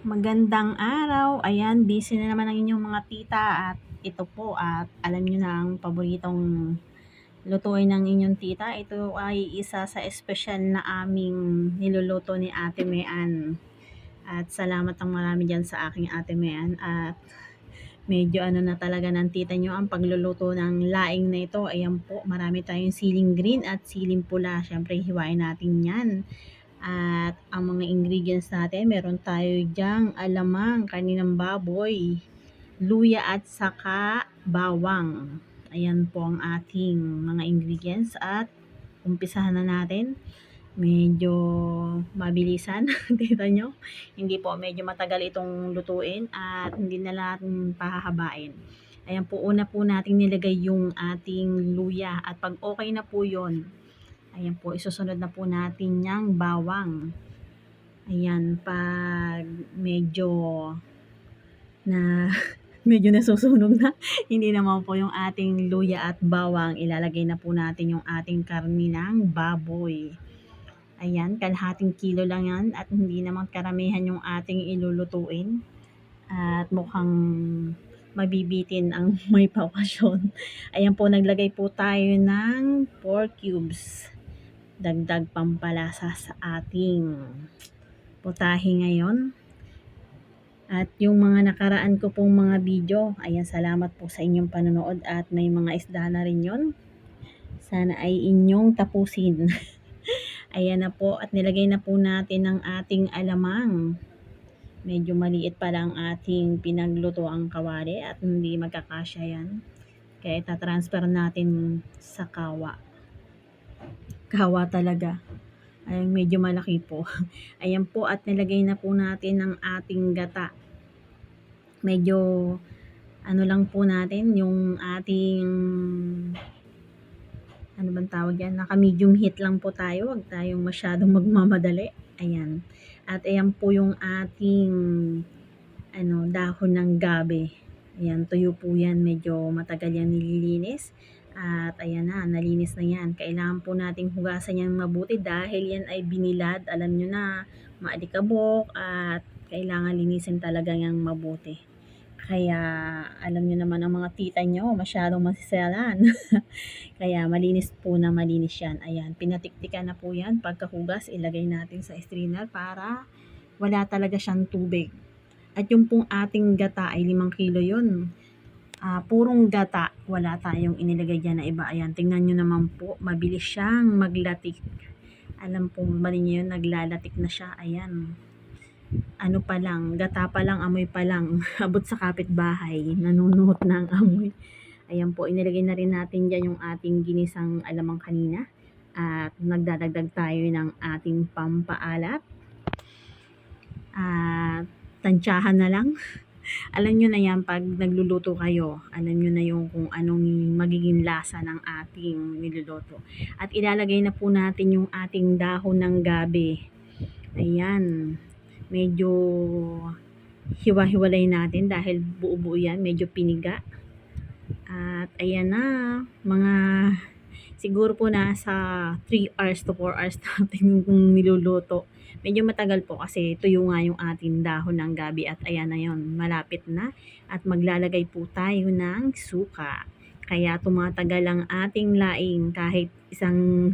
Magandang araw. Ayan, busy na naman ang inyong mga tita at ito po at alam niyo na ang paboritong lutuin ng inyong tita. Ito ay isa sa espesyal na aming niluluto ni Ate Mean. At salamat ang marami dyan sa aking Ate Mean. At medyo ano na talaga ng tita nyo ang pagluluto ng laing na ito. Ayan po, marami tayong siling green at siling pula. Siyempre, hiwain natin yan. At ang mga ingredients natin, meron tayo dyang alamang, kaninang baboy, luya at saka bawang. Ayan po ang ating mga ingredients at umpisahan na natin. Medyo mabilisan, kita nyo. Hindi po, medyo matagal itong lutuin at hindi na natin pahahabain. Ayan po, una po nating nilagay yung ating luya at pag okay na po yon, ayan po, isusunod na po natin yung bawang. Ayan, pag medyo na medyo nasusunog na, hindi naman po yung ating luya at bawang, ilalagay na po natin yung ating karni ng baboy. Ayan, kalahating kilo lang yan at hindi naman karamihan yung ating ilulutuin. At mukhang mabibitin ang may pakasyon. Ayan po, naglagay po tayo ng 4 cubes. Dagdag pampalasa sa ating putahe ngayon. At yung mga nakaraan ko pong mga video, ayan, salamat po sa inyong panonood at may mga isda na rin yon. Sana ay inyong tapusin. Ayan na po at nilagay na po natin ang ating alamang. Medyo maliit pa lang ating pinagluto ang kawali at hindi magkakasya yan. Kaya itatransfer natin sa kawa. Kawa talaga. Ay, medyo malaki po. Ayan po at nilagay na po natin ang ating gata. Medyo ano lang po natin yung ating ano bang tawag yan, naka medium heat lang po tayo, wag tayong masyadong magmamadali. Ayan. At ayan po yung ating dahon ng gabi. Ayan, tuyo po yan, medyo matagal yan nililinis. At ayan na, nalinis na yan. Kailangan po nating hugasan yan mabuti dahil yan ay binilad. Alam nyo na, maalikabok at kailangan linisin talaga yung mabuti. Kaya alam nyo naman ang mga tita nyo, masyadong masiselan. Kaya malinis po na malinis yan. Ayan, pinatiktikan na po yan. Pagkahugas, ilagay natin sa strainer para wala talaga siyang tubig. At yung pong ating gata ay 5 kilo yun. Purong gata, wala tayong inilagay dyan na iba. Ayan, tingnan nyo naman po, mabilis siyang maglatik. Alam po ba ninyo yun, naglalatik na siya. Ayan, ano pa lang, gata pa lang, amoy pa lang. Abot sa kapitbahay, nanunuot na ang amoy. Ayan po, inilagay na rin natin dyan yung ating ginisang alamang kanina. At nagdadagdag tayo ng ating pampaalat. At tansyahan na lang. Alam nyo na yan pag nagluluto kayo. Alam nyo na yung kung anong magiging lasa ng ating niluluto. At ilalagay na po natin yung ating dahon ng gabi. Ayan. Medyo hiwa-hiwalay natin dahil buo-buo yan. Medyo piniga. At ayan na. Mga siguro po nasa 3 hours to 4 hours natin kung niluluto. Medyo matagal po kasi tuyo nga yung ating dahon ng gabi at ayan na yun, malapit na. At maglalagay po tayo ng suka. Kaya tumatagal ang ating laing kahit isang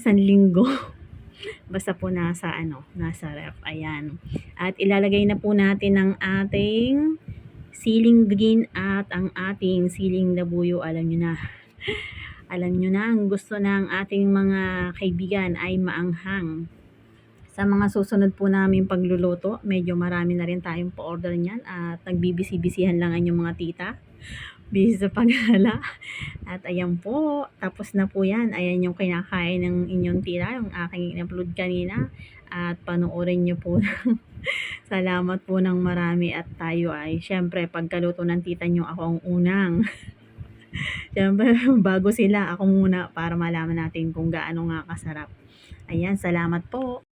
linggo. Basta po nasa ref. Ayan. At ilalagay na po natin ang ating siling green at ang ating siling labuyo. Alam nyo na. Alam nyo na, ang gusto ng ating mga kaibigan ay maanghang. Sa mga susunod po namin pagluluto, medyo marami na rin tayong pa-order niyan at nagbibisi-bisihan lang ang inyong mga tita. Busy sa paghala. At ayan po, tapos na po yan. Ayan yung kinakain ng inyong tita, yung aking in-upload kanina. At panoorin nyo po. Salamat po ng marami at tayo ay, syempre, pagkaluto ng tita nyo, ako ang unang. Syempre, bago sila, ako muna para malaman natin kung gaano nga kasarap. Ayan, salamat po.